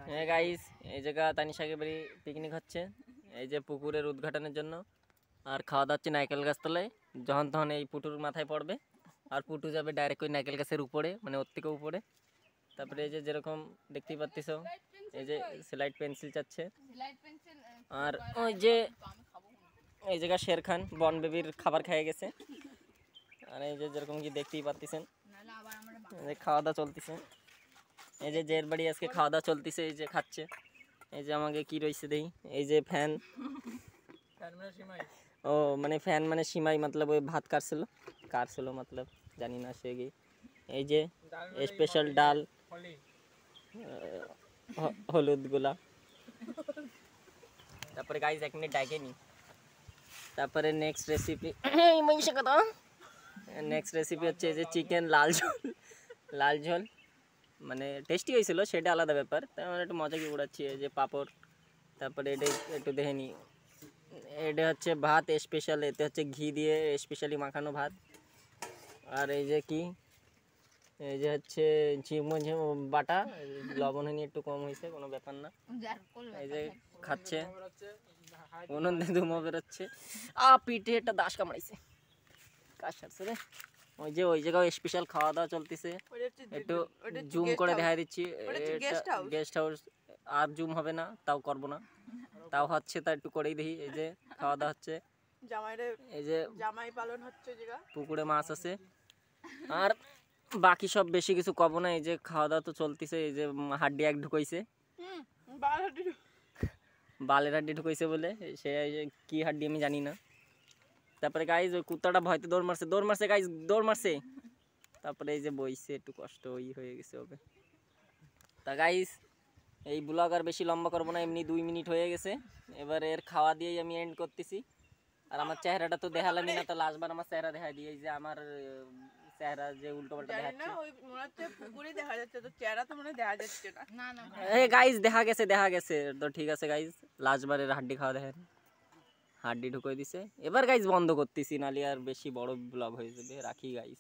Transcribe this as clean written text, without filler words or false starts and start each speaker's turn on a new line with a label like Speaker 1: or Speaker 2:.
Speaker 1: হ্যাঁ গাইস, এই জায়গা তানিশাকে বাড়ি পিকনিক হচ্ছে, এই যে পুকুরের উদ্ঘাটনের জন্য। আর খাওয়া দাওয়া হচ্ছে নারকেল গাছ তলায়। যখন তখন এই পুটুর মাথায় পড়বে, আর পুটু যাবে ডাইরেক্ট ওই নারকেল গাছের উপরে, মানে ওর থেকে উপরে। তারপরে এই যে যেরকম দেখতেই পাচ্ছিস, এই যে স্লাইড পেন্সিল চাচ্ছে। আর ওই যে এই জায়গা শের খান বন বেবির খাবার খেয়ে গেছে। আর এই যে যেরকম কি দেখতেই পাচ্ছেন, খাওয়া দাওয়া চলতেছে। এই যে জের বাড়ি আজকে খাওয়া দাওয়া চলতেছে, এই যে খাচ্ছে। এই যে আমাকে কি রয়েছে দেই, এই যে ফ্যান। ও মানে ফ্যান মানে সিমাই, মতলব ওই ভাত কাটছিল মতলব জানি না সে কি। এই যে স্পেশাল ডাল, হলুদ গুলা। তারপরে গাইস 1 মিনিট ডাকে নি। তারপরে নেক্সট রেসিপি হচ্ছে এই যে চিকেন লাল ঝোল। মানে টেস্টি হয়েছিল, সেটা আলাদা ব্যাপার। তাই আমরা একটু মজা কি উড়াচ্ছি। এই যে পাঁপড়, তারপরে এটা একটু দেখে নি। এটা হচ্ছে ভাত স্পেশাল, এতে হচ্ছে ঘি দিয়ে স্পেশালি মাখানো ভাত। আর এই যে কি, এই যে হচ্ছে ঝিমো বাটা, লবণ নিয়ে একটু কম হয়েছে, কোনো ব্যাপার না। এই যে খাচ্ছে, উনুনে ধুমো বেরোচ্ছে। পিঠে একটা দাস কামড়াইছে, কাজ সারছে রে। ওই যে ওই জায়গায় স্পেশাল খাওয়া দাওয়া চলতেছে, একটু জুম করে দেখা দিচ্ছি। গেস্ট হাউস আর জুম হবে না, তাও করবো না, তাও হচ্ছে, তা একটু করেই দেখি। এই যে খাওয়া দাওয়া হচ্ছে, এই যে জামাই পালন হচ্ছে, পুকুরে মাছ আছে। আর বাকি সব বেশি কিছু কব না। এই যে খাওয়া দাওয়া তো চলতেছে। এই যে হাড্ডি এক ঢুকাইছে, বালের হাড্ডি ঢুকাইছে বলে, সে কি হাড্ডি আমি জানি না। তারপরে গাইজ ওই কুত্তাটা ভয়তে দৌড় মারছে গাইজ, দৌড় মারছে। তারপরে এই যে বইছে, একটু কষ্ট হয়ে গেছে ওকে। তা গাইজ এই ব্লগ আর বেশি লম্বা করবো না, এমনি 2 মিনিট হয়ে গেছে। এবার এর খাওয়া দিয়েই আমি এন্ড করতেছি। আর আমার চেহারাটা তো দেখালামই না, তাহলে আসবার আমার চেহারা দেখা দিয়ে, এই যে আমার চেহারা যে উল্টো পাল্টা দেখাচ্ছে। গাইজ দেখা গেছে তো ঠিক আছে গাইজ, লাস্টবারের হাড্ডি খাওয়া দেখেন, হাড্ডি ঢুকিয়ে দিছে। এবার গাইজ বন্ধ করতেছি, নালি আর বেশি বড় ব্লগ হয়ে যাবে। রাখি গাইজ।